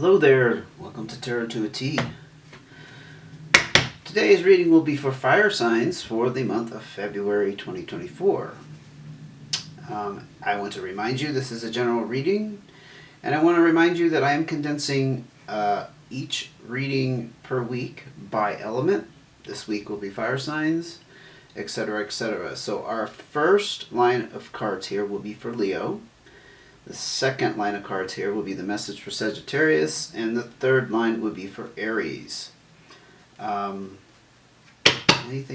Hello there, welcome to Tarot to a T. Today's reading will be for fire signs for the month of February 2024. I want to remind you this is a general reading, and I want to remind you that I am condensing each reading per week by element. This week will be fire signs, etc., etc. So our first line of cards here will be for Leo. The second line of cards here will be the message for Sagittarius, and the third line would be for Aries. Anything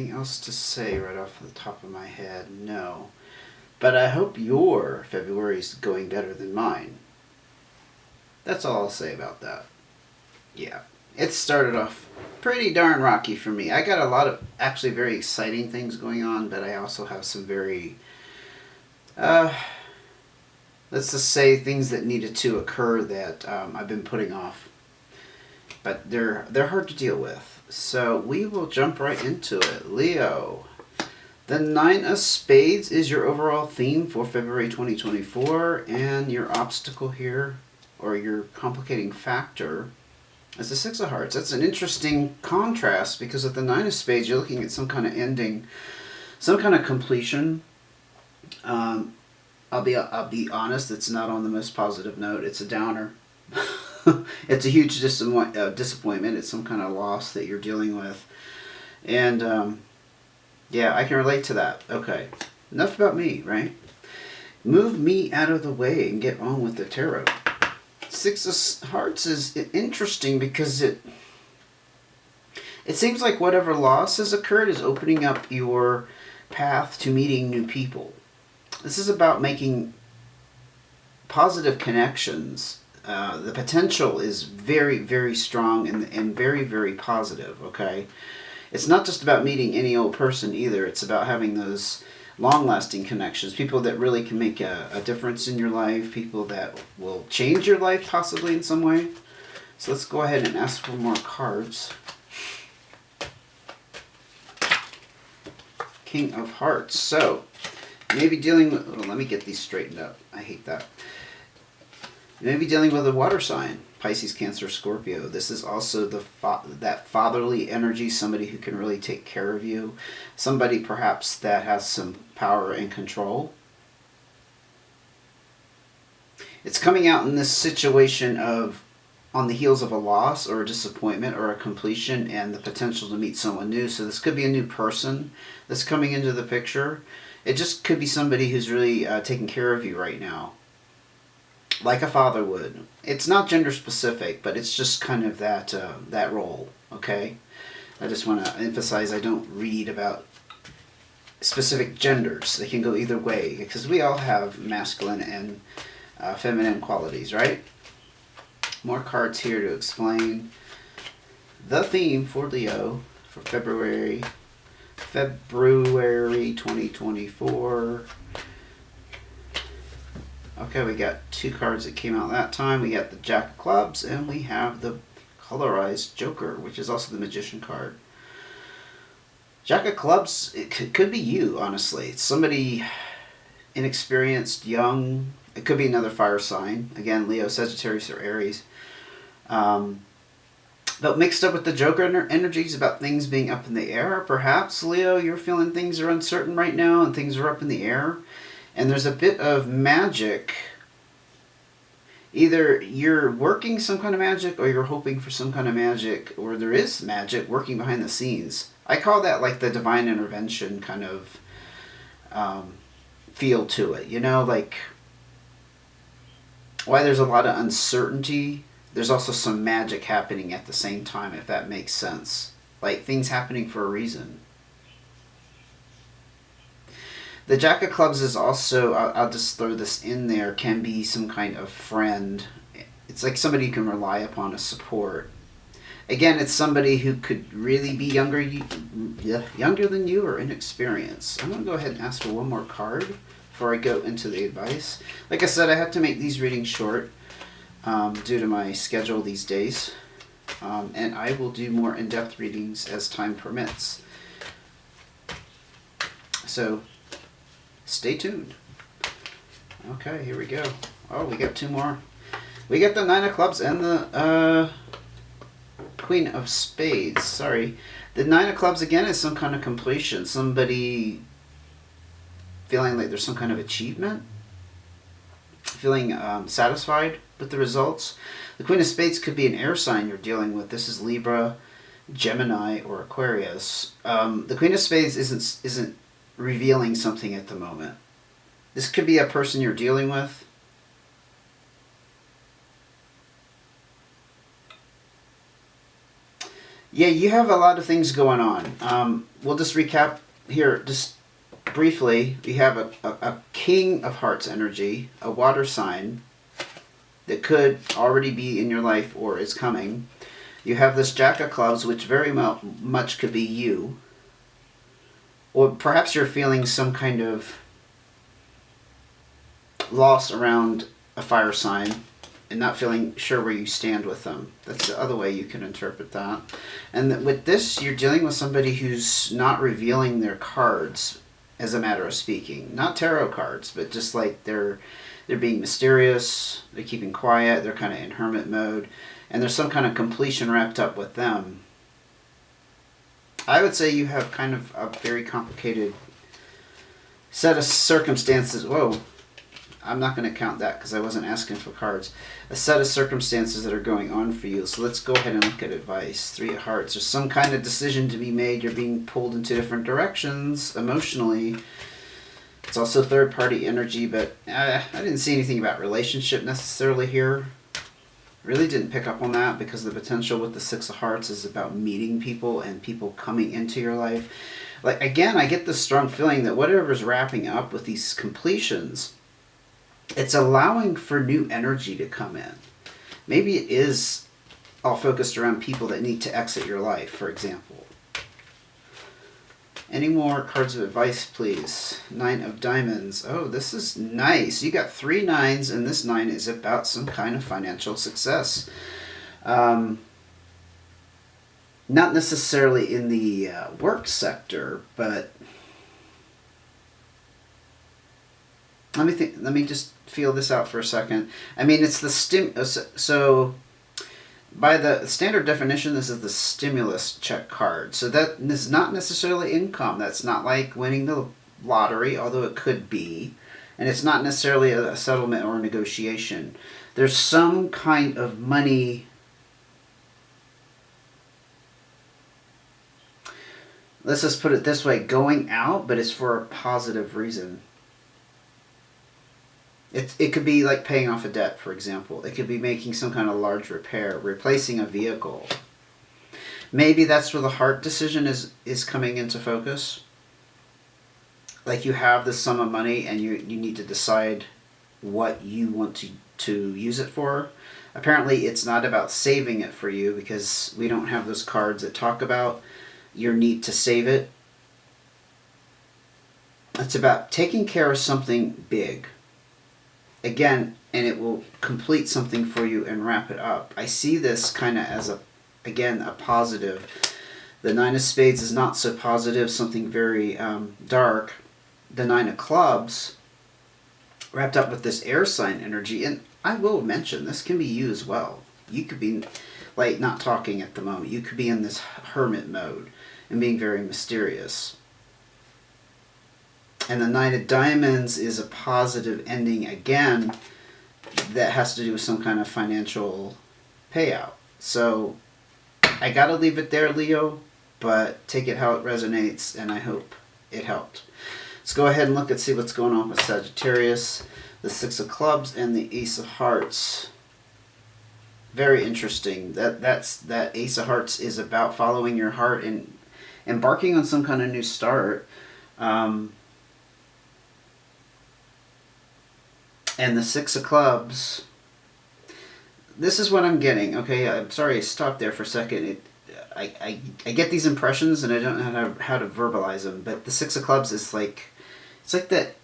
else to say right off the top of my head? No. But I hope your February is going better than mine. That's all I'll say about that. Yeah, it started off pretty darn rocky for me. I got a lot of actually very exciting things going on, but I also have some very... let's just say things that needed to occur that I've been putting off. But they're hard to deal with. So we will jump right into it. Leo. The Nine of Spades is your overall theme for February 2024. And your obstacle here, or your complicating factor, is the Six of Hearts. That's an interesting contrast because with the Nine of Spades, you're looking at some kind of ending, some kind of completion. I'll be honest, it's not on the most positive note. It's a downer. It's a huge disappointment. It's some kind of loss that you're dealing with. And, yeah, I can relate to that. Okay, enough about me, right? Move me out of the way and get on with the tarot. Six of Hearts is interesting because it seems like whatever loss has occurred is opening up your path to meeting new people. This is about making positive connections. The potential is very, very strong and very, very positive, okay? It's not just about meeting any old person either. It's about having those long-lasting connections, people that really can make a difference in your life, people that will change your life possibly in some way. So let's go ahead and ask for more cards. King of Hearts. So... maybe dealing with... let me get these straightened up. I hate that. Maybe dealing with a water sign. Pisces, Cancer, Scorpio. This is also that fatherly energy. Somebody who can really take care of you. Somebody perhaps that has some power and control. It's coming out in this situation of on the heels of a loss or a disappointment or a completion and the potential to meet someone new. So this could be a new person that's coming into the picture. It just could be somebody who's really taking care of you right now. Like a father would. It's not gender specific, but it's just kind of that role, okay? I just want to emphasize I don't read about specific genders. They can go either way, because we all have masculine and feminine qualities, right? More cards here to explain the theme for Leo for February 2024. Okay, we got two cards that came out that time. We got the Jack of Clubs and we have the colorized Joker, which is also the Magician card. Jack of Clubs, it could be you, honestly. It's somebody inexperienced, young. It could be another fire sign. Again, Leo, Sagittarius, or Aries. But mixed up with the Joker energies about things being up in the air. Perhaps, Leo, you're feeling things are uncertain right now and things are up in the air. And there's a bit of magic. Either you're working some kind of magic or you're hoping for some kind of magic, or there is magic working behind the scenes. I call that like the divine intervention kind of feel to it. You know, like why there's a lot of uncertainty, there's also some magic happening at the same time, if that makes sense. Like things happening for a reason. The Jack of Clubs is also, I'll just throw this in there, can be some kind of friend. It's like somebody you can rely upon as support. Again, it's somebody who could really be younger than you or inexperienced. I'm going to go ahead and ask for one more card before I go into the advice. Like I said, I have to make these readings short due to my schedule these days. And I will do more in-depth readings as time permits. So... stay tuned. Okay, here we go. Oh, we got two more. We got the Nine of Clubs and the Queen of Spades. Sorry. The Nine of Clubs again is some kind of completion. Somebody feeling like there's some kind of achievement. Feeling satisfied with the results. The Queen of Spades could be an air sign you're dealing with. This is Libra, Gemini, or Aquarius. The Queen of Spades isn't revealing something at the moment. This could be a person you're dealing with. Yeah, you have a lot of things going on. We'll just recap here, just briefly. We have a King of Hearts energy, a water sign that could already be in your life or is coming. You have this Jack of Clubs, which very much could be you. Or perhaps you're feeling some kind of loss around a fire sign and not feeling sure where you stand with them. That's the other way you can interpret that. And with this, you're dealing with somebody who's not revealing their cards, as a matter of speaking. Not tarot cards, but just like they're being mysterious, they're keeping quiet, they're kind of in hermit mode, and there's some kind of completion wrapped up with them. I would say you have kind of a very complicated set of circumstances. Whoa. I'm not going to count that because I wasn't asking for cards. A set of circumstances that are going on for you. So let's go ahead and look at advice. Three of Hearts. There's some kind of decision to be made. You're being pulled into different directions emotionally. It's also third-party energy, but I didn't see anything about relationship necessarily here. Really didn't pick up on that because the potential with the Six of Hearts is about meeting people and people coming into your life. Like, again, I get this strong feeling that whatever's wrapping up with these completions, it's allowing for new energy to come in. Maybe it is all focused around people that need to exit your life, for example. Any more cards of advice, please? Nine of Diamonds. Oh, this is nice. You got 3 nines, and this 9 is about some kind of financial success. Not necessarily in the work sector, but let me just feel this out for a second. I mean, it's the so by the standard definition, this is the stimulus check card. So that is not necessarily income. That's not like winning the lottery, although it could be. And it's not necessarily a settlement or a negotiation. There's some kind of money. Let's just put it this way, going out, but it's for a positive reason. It could be like paying off a debt, for example. It could be making some kind of large repair, replacing a vehicle. Maybe that's where the heart decision is coming into focus. Like you have this sum of money and you need to decide what you want to use it for. Apparently it's not about saving it for you because we don't have those cards that talk about your need to save it. It's about taking care of something big. Again, and it will complete something for you and wrap it up. I see this kind of as a positive. The Nine of Spades is not so positive, something very dark. The Nine of Clubs wrapped up with this air sign energy, and I will mention this can be you as well. You could be like not talking at the moment. You could be in this hermit mode and being very mysterious. And the Knight of Diamonds is a positive ending again that has to do with some kind of financial payout. So I gotta leave it there, Leo, but take it how it resonates, and I hope it helped. Let's go ahead and look and see what's going on with Sagittarius, the Six of Clubs, and the Ace of Hearts. Very interesting. That Ace of Hearts is about following your heart and embarking on some kind of new start. And the Six of Clubs, this is what I'm getting. Okay, I'm sorry I stopped there for a second. I get these impressions and I don't know how to verbalize them, but the Six of Clubs is like, it's like that,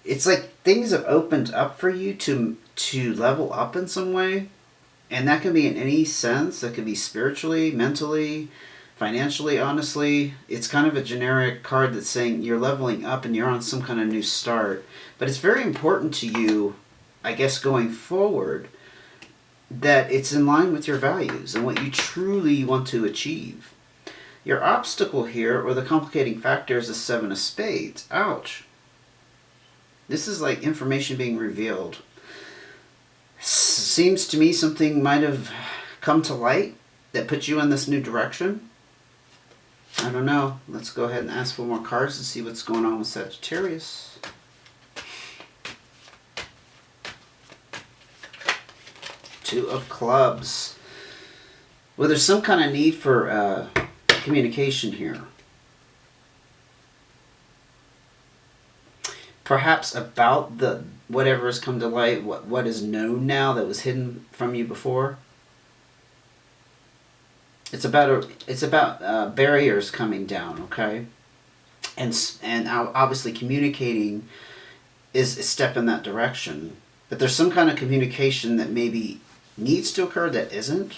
it's like things have opened up for you to level up in some way, and that can be in any sense. That could be spiritually, mentally, Financially, honestly, it's kind of a generic card that's saying you're leveling up and you're on some kind of new start. But it's very important to you, I guess, going forward, that it's in line with your values and what you truly want to achieve. Your obstacle here, or the complicating factor, is the Seven of Spades. Ouch. This is like information being revealed. Seems to me something might have come to light that put you in this new direction. I don't know. Let's go ahead and ask for more cards and see what's going on with Sagittarius. Two of Clubs. Well, there's some kind of need for communication here. Perhaps about the whatever has come to light, what is known now that was hidden from you before. It's about barriers coming down, okay, and obviously communicating is a step in that direction. But there's some kind of communication that maybe needs to occur that isn't.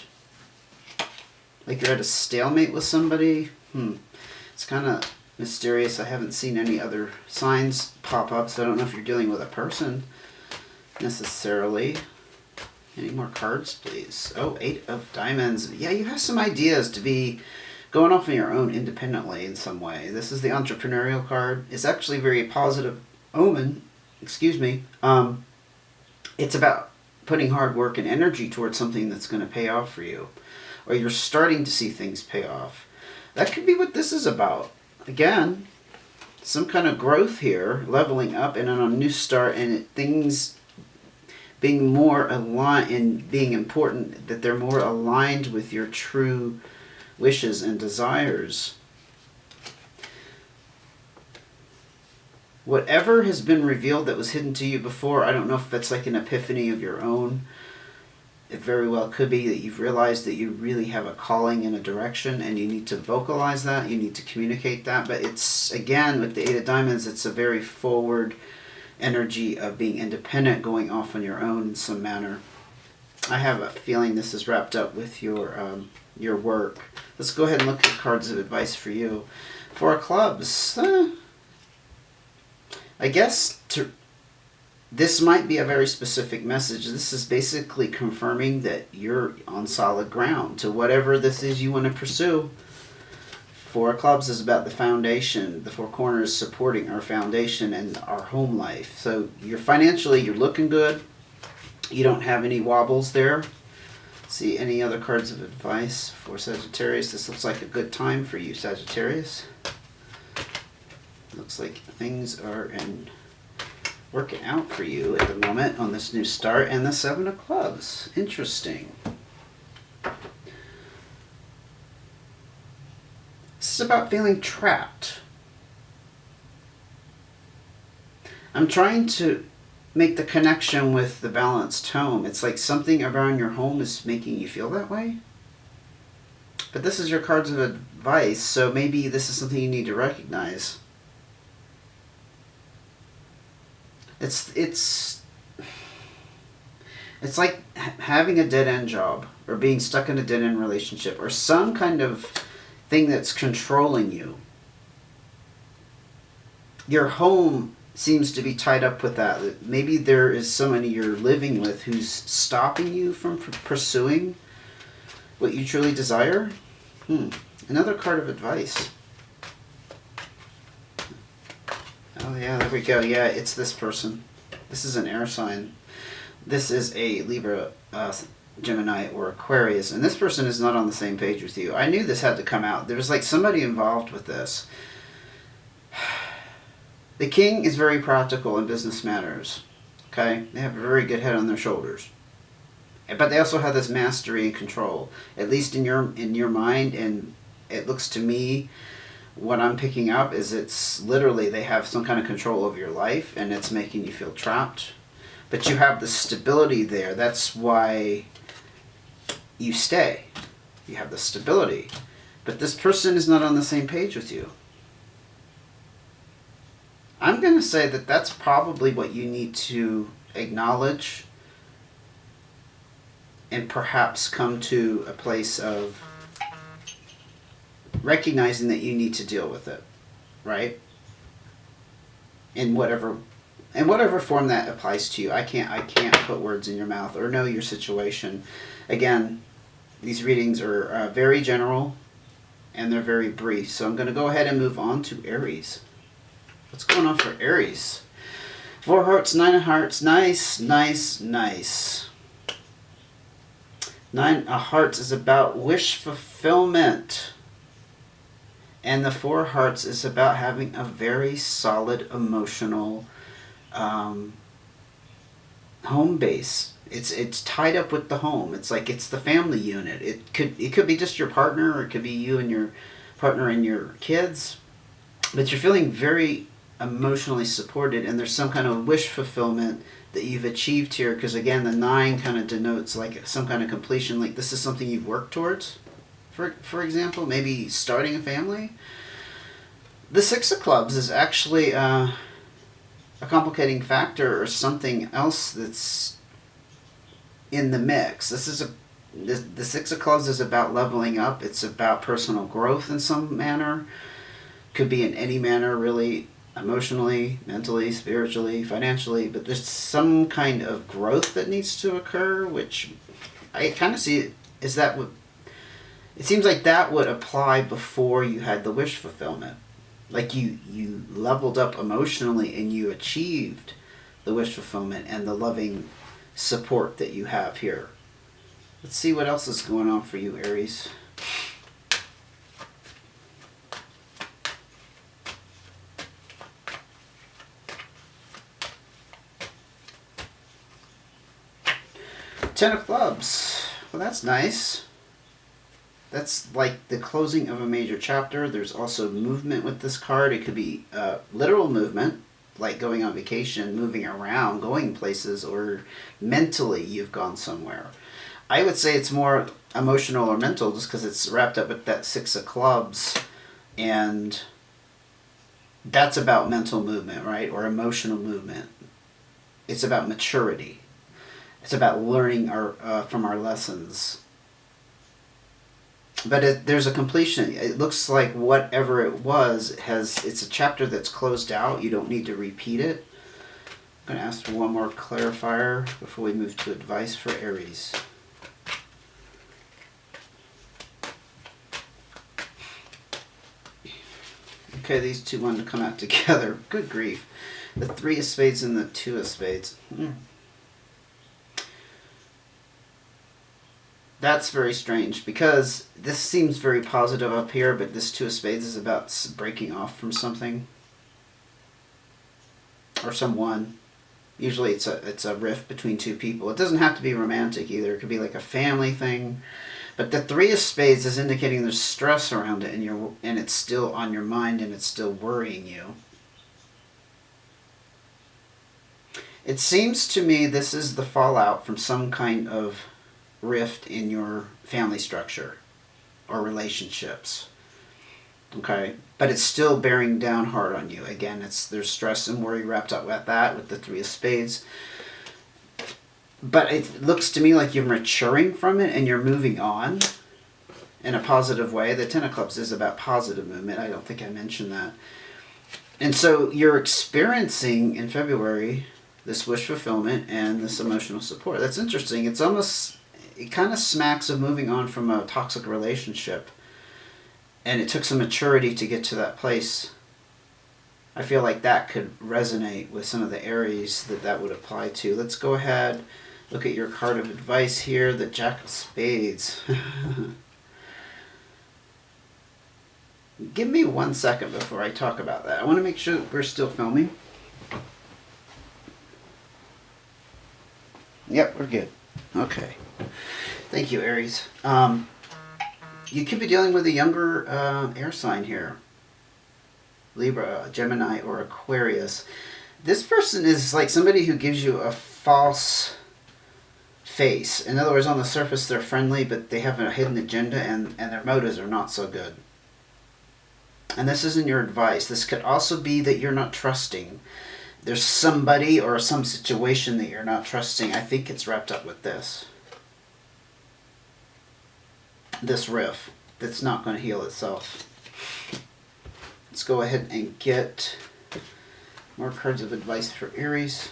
Like you're at a stalemate with somebody. It's kind of mysterious. I haven't seen any other signs pop up, so I don't know if you're dealing with a person necessarily. Any more cards, please? Oh, Eight of Diamonds. Yeah, you have some ideas to be going off on your own independently in some way. This is the entrepreneurial card. It's actually a very positive omen. Excuse me. It's about putting hard work and energy towards something that's going to pay off for you. Or you're starting to see things pay off. That could be what this is about. Again, some kind of growth here, leveling up and on a new start, and things being more aligned and being important, that they're more aligned with your true wishes and desires. Whatever has been revealed that was hidden to you before, I don't know if that's like an epiphany of your own. It very well could be that you've realized that you really have a calling in a direction and you need to vocalize that, you need to communicate that. But it's, again, with the Eight of Diamonds, it's a very forward energy of being independent, going off on your own in some manner. I have a feeling this is wrapped up with your work. Let's go ahead and look at cards of advice for you. Four of Clubs. I guess this might be a very specific message. This is basically confirming that you're on solid ground to whatever this is you want to pursue. Four of Clubs is about the foundation. The Four Corners supporting our foundation and our home life. So you're looking good. You don't have any wobbles there. See any other cards of advice for Sagittarius? This looks like a good time for you, Sagittarius. Looks like things are working out for you at the moment on this new start. And the Seven of Clubs. Interesting. This is about feeling trapped. I'm trying to make the connection with the balanced home. It's like something around your home is making you feel that way. But this is your cards of advice, so maybe this is something you need to recognize. It's like having a dead-end job, or being stuck in a dead-end relationship, or some kind of thing that's controlling you. Your home seems to be tied up with that. Maybe there is somebody you're living with who's stopping you from pursuing what you truly desire. Another card of advice. Oh yeah, there we go. Yeah, it's this person. This is an air sign. This is a Libra, Gemini, or Aquarius, and this person is not on the same page with you. I knew this had to come out. There was like somebody involved with this. The King is very practical in business matters. Okay? They have a very good head on their shoulders. But they also have this mastery and control, at least in your mind, and it looks to me, what I'm picking up is it's literally they have some kind of control over your life, and it's making you feel trapped. But you have the stability there. That's why you stay. You have the stability. But this person is not on the same page with you. I'm going to say that that's probably what you need to acknowledge and perhaps come to a place of recognizing that you need to deal with it, right? In whatever form that applies to you. I can't put words in your mouth or know your situation. Again, these readings are very general and they're very brief. So I'm going to go ahead and move on to Aries. What's going on for Aries? 4 hearts, 9 of hearts. Nice, nice, nice. 9 of hearts is about wish fulfillment. And the 4 of hearts is about having a very solid emotional home base. It's tied up with the home. It's like it's the family unit. It could be just your partner, or it could be you and your partner and your kids. But you're feeling very emotionally supported, and there's some kind of wish fulfillment that you've achieved here, because again the 9 kind of denotes like some kind of completion, like this is something you've worked towards. For example, maybe starting a family. The 6 of clubs is actually a complicating factor or something else that's in the mix. The 6 of clubs is about leveling up. It's about personal growth in some manner. Could be in any manner, really, emotionally, mentally, spiritually, financially, but there's some kind of growth that needs to occur, which I kind of see is that it seems like that would apply before you had the wish fulfillment. Like you leveled up emotionally and you achieved the wish fulfillment and the loving support that you have here. Let's see what else is going on for you, Aries. Ten of clubs. Well, that's nice. That's like the closing of a major chapter. There's also movement with this card. It could be literal movement, like going on vacation, moving around, going places, or mentally you've gone somewhere. I would say it's more emotional or mental just because it's wrapped up with that 6 of clubs, and that's about mental movement, right? Or emotional movement. It's about maturity. It's about learning from our lessons. But there's a completion. It looks like whatever it was, it's a chapter that's closed out. You don't need to repeat it. I'm going to ask for one more clarifier before we move to advice for Aries. Okay, these two wanted to come out together. Good grief. The 3 of spades and the 2 of spades. That's very strange, because this seems very positive up here, but this 2 of spades is about breaking off from something or someone. Usually it's a rift between 2 people. It doesn't have to be romantic either. It could be like a family thing. But the 3 of spades is indicating there's stress around it, and it's still on your mind, and it's still worrying you. It seems to me this is the fallout from some kind of rift in your family structure or relationships. Okay, but it's still bearing down hard on you. Again, there's stress and worry wrapped up with that, with the 3 of spades. But it looks to me like you're maturing from it and you're moving on in a positive way. The 10 of clubs is about positive movement. I don't think I mentioned that. And so you're experiencing in February this wish fulfillment and this emotional support. That's interesting. It kind of smacks of moving on from a toxic relationship. And it took some maturity to get to that place. I feel like that could resonate with some of the Aries that would apply to. Let's go ahead, look at your card of advice here, the Jack of Spades. Give me 1 second before I talk about that. I want to make sure that we're still filming. Yep, we're good. Okay. Thank you, Aries. You could be dealing with a younger air sign here. Libra, Gemini, or Aquarius. This person is like somebody who gives you a false face. In other words, on the surface they're friendly, but they have a hidden agenda, and their motives are not so good. And this isn't your advice. This could also be that you're not trusting. There's somebody or some situation that you're not trusting. I think it's wrapped up with this riff that's not going to heal itself. Let's go ahead and get more cards of advice for Aries.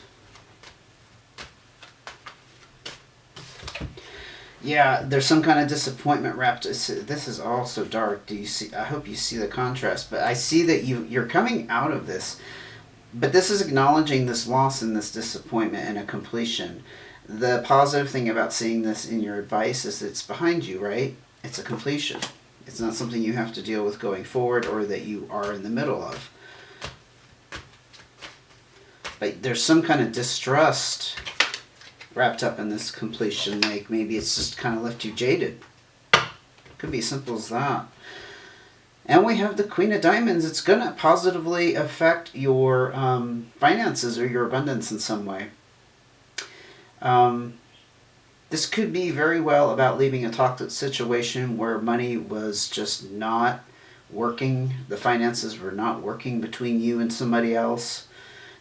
Yeah, there's some kind of disappointment wrapped. This is all so dark. Do you see? I hope you see the contrast. But I see that you're coming out of this. But this is acknowledging this loss and this disappointment and a completion. The positive thing about seeing this in your advice is it's behind you, right? It's a completion. It's not something you have to deal with going forward or that you are in the middle of. But there's some kind of distrust wrapped up in this completion. Like maybe it's just kind of left you jaded. Could be as simple as that. And we have the Queen of Diamonds. It's going to positively affect your finances or your abundance in some way. This could be very well about leaving a toxic situation where money was just not working. The finances were not working between you and somebody else.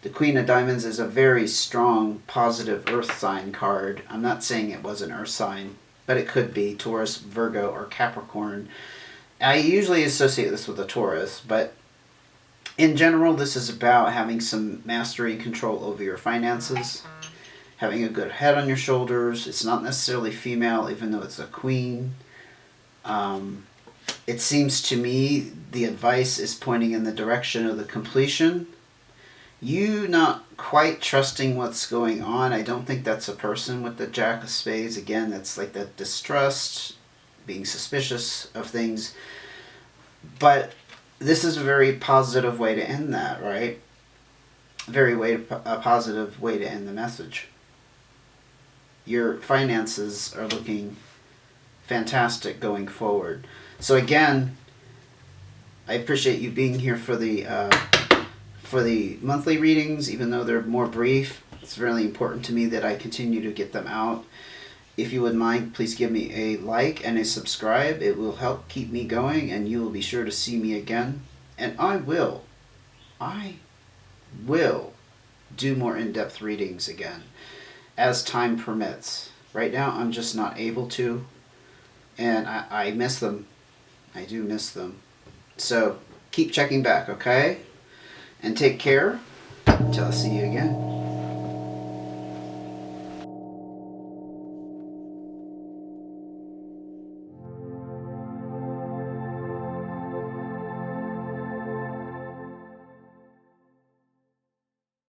The Queen of Diamonds is a very strong, positive earth sign card. I'm not saying it was an earth sign, but it could be Taurus, Virgo, or Capricorn. I usually associate this with a Taurus, but in general, this is about having some mastery and control over your finances, having a good head on your shoulders. It's not necessarily female, even though it's a queen. It seems to me the advice is pointing in the direction of the completion. You not quite trusting what's going on. I don't think that's a person with the Jack of Spades. Again, that's like that distrust, being suspicious of things. But this is a very positive way to end that, right? A positive way to end the message. Your finances are looking fantastic going forward. So again, I appreciate you being here for the monthly readings, even though they're more brief. It's really important to me that I continue to get them out. If you would mind, please give me a like and a subscribe. It will help keep me going, and you will be sure to see me again. And I will do more in-depth readings again as time permits. Right now, I'm just not able to, and I miss them. I do miss them. So keep checking back, okay? And take care. Until I see you again.